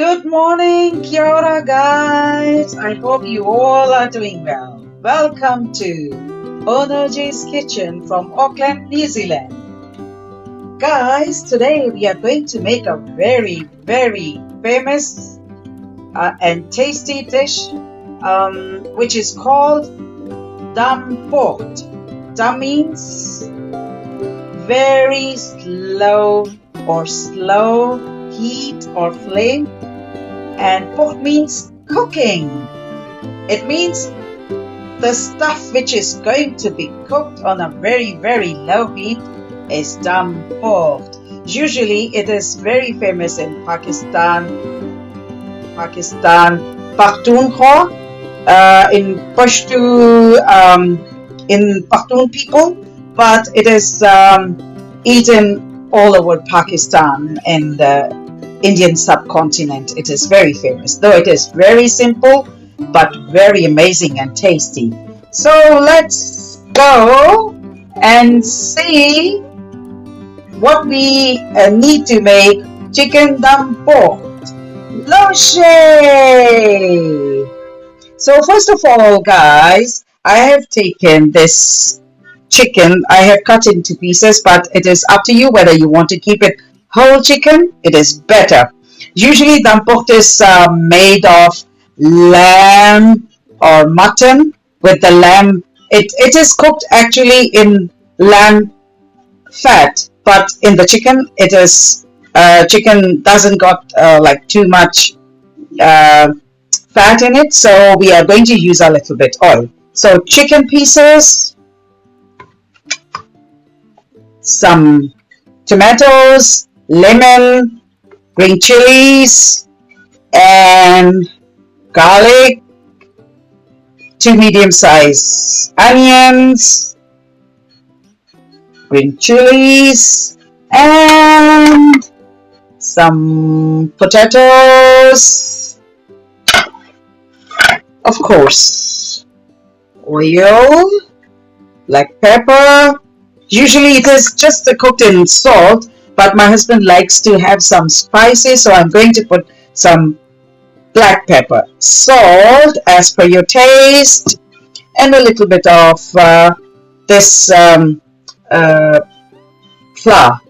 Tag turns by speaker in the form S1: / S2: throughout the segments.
S1: Good morning, kia ora, guys. I hope you all are doing well. Welcome to Onaji's Kitchen from Auckland, New Zealand. Guys, today we are going to make a very, very famous and tasty dish, which is called Dum Pukht. Dum means very slow heat or flame, and pukht means cooking. It means the stuff which is going to be cooked on a very, very low heat is Dum Pukht. Usually it is very famous in Pakistan, Pakhtunkhwa, in Pashto, in Pakhtun people, but it is eaten all over Pakistan and the Indian subcontinent. It is very famous, though it is very simple but very amazing and tasty. So let's go and see what we need to make Chicken Dum Pukht. Loshe! So first of all, guys, I have taken this chicken. I have cut into pieces, but it is up to you whether you want to keep it whole chicken. It is better. Usually Dum Pukht is made of lamb or mutton. With the lamb, it is cooked actually in lamb fat, but in the chicken it is chicken doesn't got like too much fat in it, so we are going to use a little bit oil. So chicken pieces, some tomatoes, lemon, green chilies, and garlic, 2 medium-sized onions, green chilies, and some potatoes, of course, oil, black pepper. Usually it is just cooked in salt, but my husband likes to have some spices, so I'm going to put some black pepper, salt as per your taste, and a little bit of this flour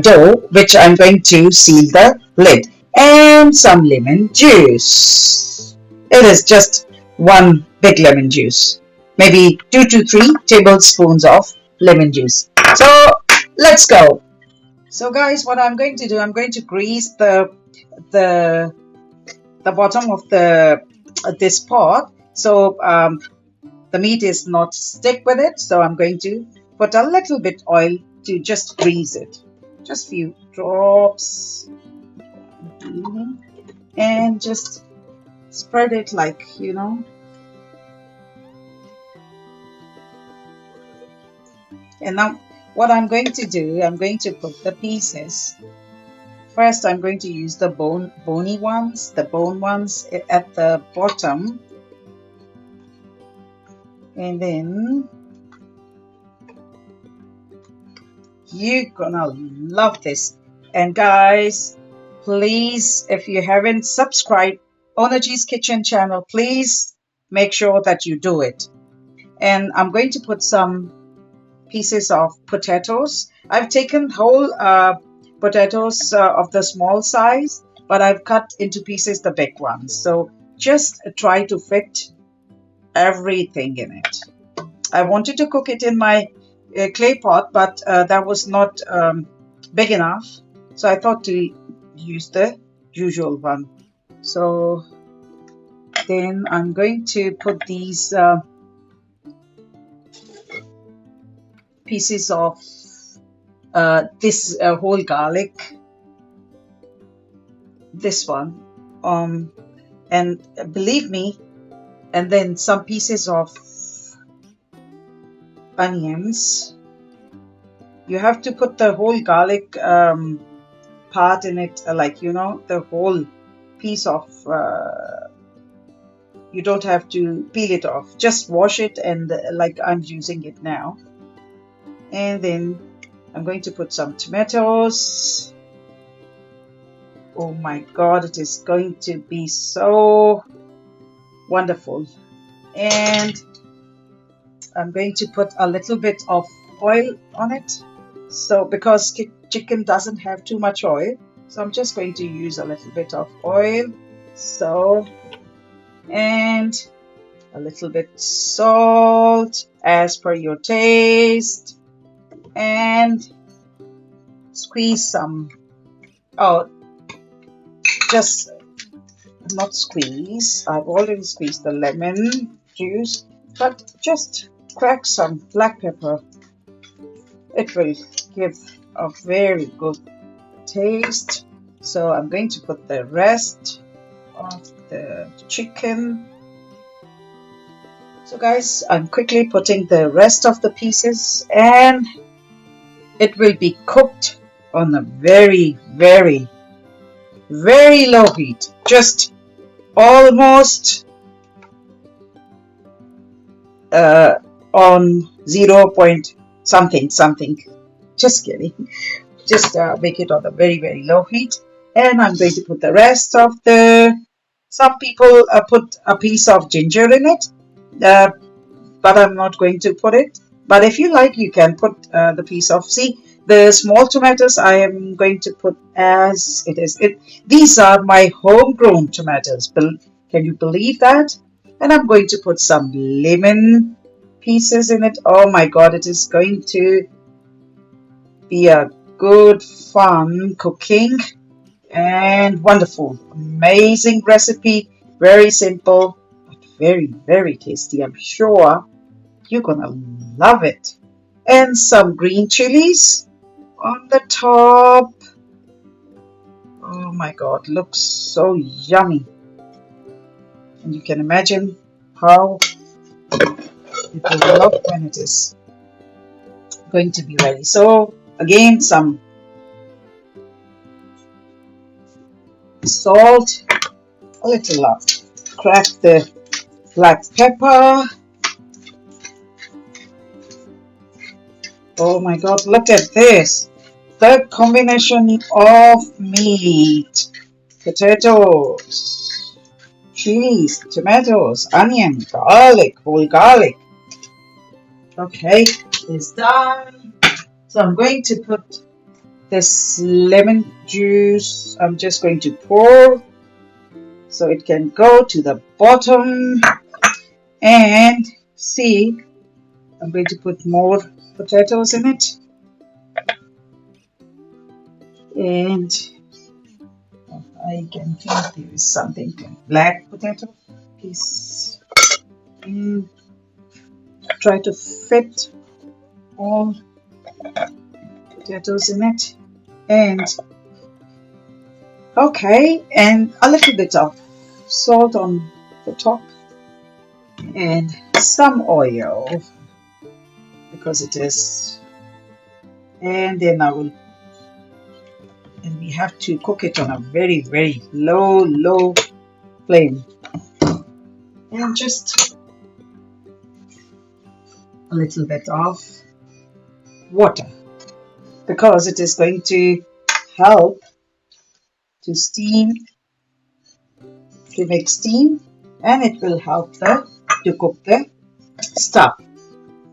S1: dough, which I'm going to seal the lid, and some lemon juice. It is just 1 big lemon juice, maybe 2 to 3 tablespoons of lemon juice. So let's go. So guys, what I'm going to do, I'm going to grease the bottom of this pot, so the meat is not stick with it. So I'm going to put a little bit oil to just grease it, just few drops, and just spread it like, you know. And now what I'm going to do, I'm going to put the pieces. First, I'm going to use the bony ones, the bone ones at the bottom. And then you're gonna love this. And guys, please, if you haven't subscribed Onaji's Kitchen channel, please make sure that you do it. And I'm going to put some pieces of potatoes. I've taken whole potatoes of the small size, but I've cut into pieces the big ones. So just try to fit everything in it. I wanted to cook it in my clay pot, but that was not big enough, so I thought to use the usual one. So then I'm going to put these pieces of this whole garlic, this one, and believe me, and then some pieces of onions. You have to put the whole garlic part in it, like, you know, the whole piece of, you don't have to peel it off, just wash it, and like I'm using it now. And then I'm going to put some tomatoes, Oh my God, it is going to be so wonderful. And I'm going to put a little bit of oil on it. So because chicken doesn't have too much oil, so I'm just going to use a little bit of oil. So, and a little bit salt as per your taste, and squeeze some, oh, just not squeeze, I've already squeezed the lemon juice, but just crack some black pepper. It will give a very good taste. So I'm going to put the rest of the chicken. So guys, I'm quickly putting the rest of the pieces, and it will be cooked on a very, very, very low heat. Just almost on 0 point something something. Just kidding. Just make it on a very, very low heat. And I'm going to put the rest of the, some people put a piece of ginger in it, but I'm not going to put it. But if you like, you can put the piece of, see, the small tomatoes I am going to put as it is. These are my homegrown tomatoes. Can you believe that? And I'm going to put some lemon pieces in it. Oh my God, it is going to be a good fun cooking and wonderful, amazing recipe. Very simple, but very, very tasty. I'm sure you're gonna love it. And some green chilies on the top. Oh my God, looks so yummy. And you can imagine how it will look when it is going to be ready. So again, some salt, a little of crack the black pepper. Oh my God, look at this. The combination of meat, potatoes, cheese, tomatoes, onion, garlic, whole garlic. Okay, it's done. So I'm going to put this lemon juice. I'm just going to pour so it can go to the bottom. And see, I'm going to put more potatoes in it. And I can think there is something black potato piece. And try to fit all potatoes in it. And okay, and a little bit of salt on the top and some oil because it is, and then and we have to cook it on a very, very low flame, and just a little bit of water because it is going to help to make steam, and it will help to cook the stuff.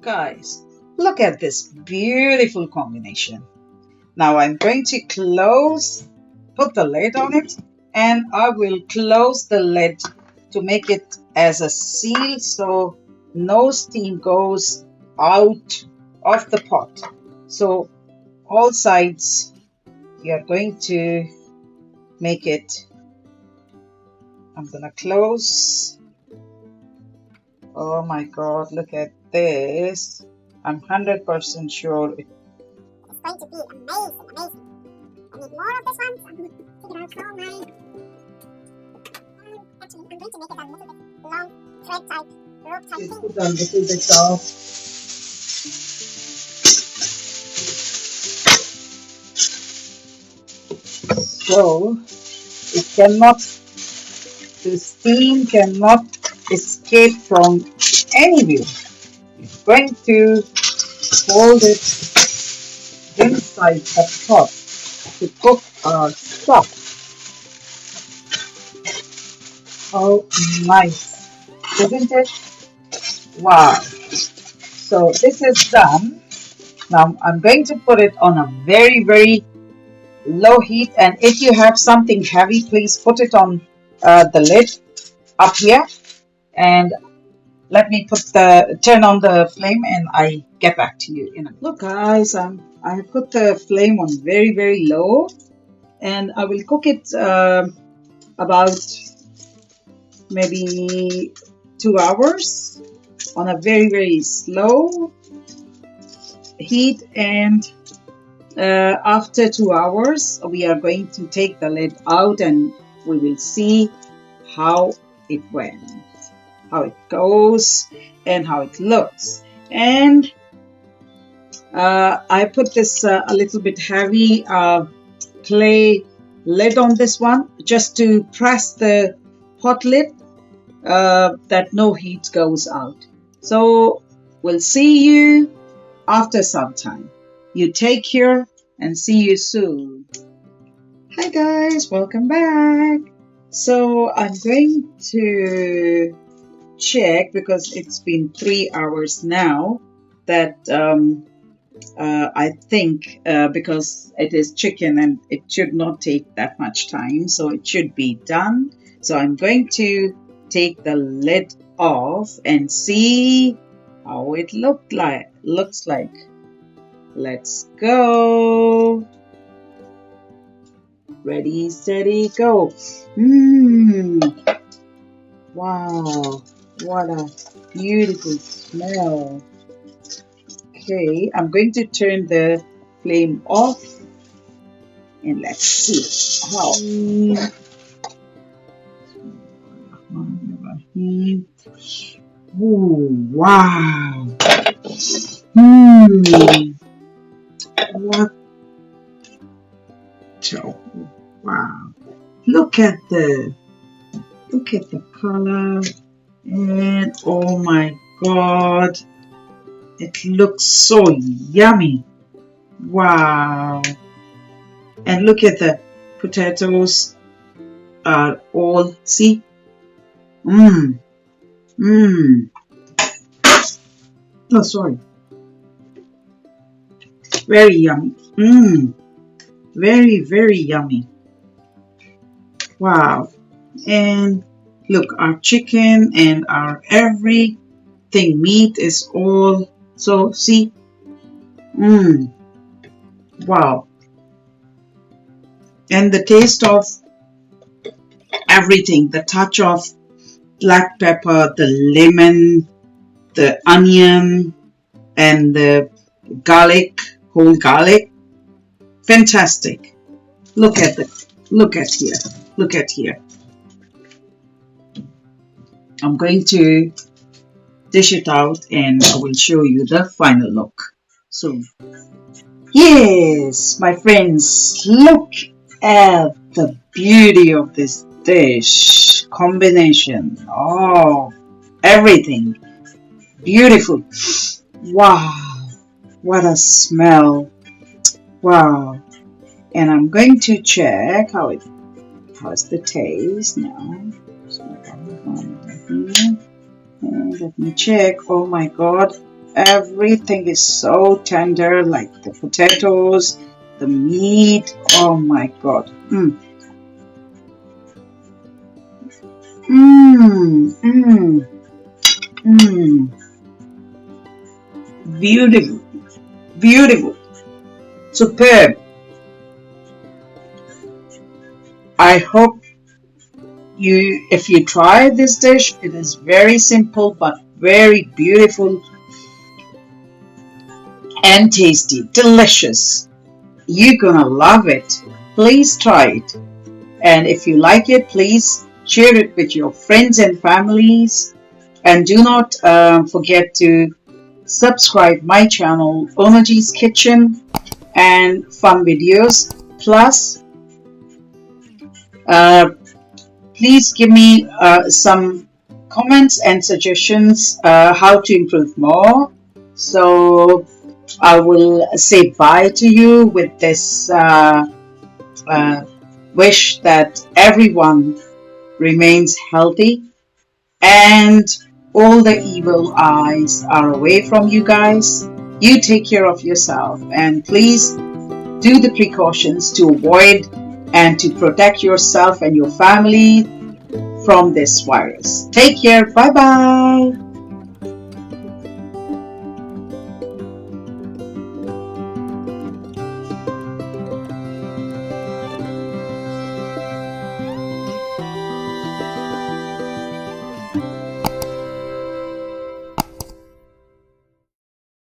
S1: Guys, look at this beautiful combination. Now I'm going to put the lid on it, and I will close the lid to make it as a seal so no steam goes out of the pot. So all sides we are going to make it. I'm gonna close. Oh my God, look at this. I'm 100% sure it's going to be amazing. I need more of this one, so I'm going to figure out how my... Actually, I'm going to make it a little bit long, thread type, rope type thing. Put a little bit of... So, it cannot, the steam cannot escape from anywhere. It's going to hold it inside the pot to cook our stuff. how nice, isn't it? Wow. So this is done. Now I'm going to put it on a very low heat, and if you have something heavy, please put it on the lid up here, and let me turn on the flame, and I get back to you in a minute. Look guys, I have put the flame on very low, and I will cook it about maybe 2 hours on a very slow heat, and after 2 hours we are going to take the lid out, and we will see how it went, how it goes, and how it looks. And I put this a little bit heavy clay lid on this one, just to press the pot lid that no heat goes out. So we'll see you after some time. You take care and see you soon. Hi guys, welcome back. So I'm going to check, because it's been 3 hours now, that I think because it is chicken and it should not take that much time, so it should be done. So I'm going to take the lid off and see how it looks like. Let's go. Ready, steady, go. Wow, what a beautiful smell. Okay, I'm going to turn the flame off, and let's see how. Oh, wow. What? Oh, wow. Look at the color, and oh my God, it looks so yummy. Wow. And look at the potatoes are all, see? Oh, sorry. Very yummy. Very yummy. Wow. And look, our chicken and our everything meat is all, so see? Wow. And the taste of everything, the touch of black pepper, the lemon, the onion, and the garlic, whole garlic. Fantastic. Look at here. I'm going to dish it out, and I will show you the final look. So, yes, my friends, look at the beauty of this dish combination. Oh, everything beautiful. Wow, what a smell. Wow. And I'm going to check how's the taste now. And let me check. Oh my God, everything is so tender, like the potatoes, the meat. Oh my God. Beautiful, superb. I hope if you try this dish, it is very simple but very beautiful and tasty, delicious. You're gonna love it. Please try it. And if you like it, please share it with your friends and families. And do not forget to subscribe my channel, Onaji's Kitchen, and fun videos. Plus, please give me some comments and suggestions how to improve more. So I will say bye to you with this wish that everyone remains healthy, and all the evil eyes are away from you guys. You take care of yourself, and please do the precautions to avoid and to protect yourself and your family from this virus. Take care. Bye bye.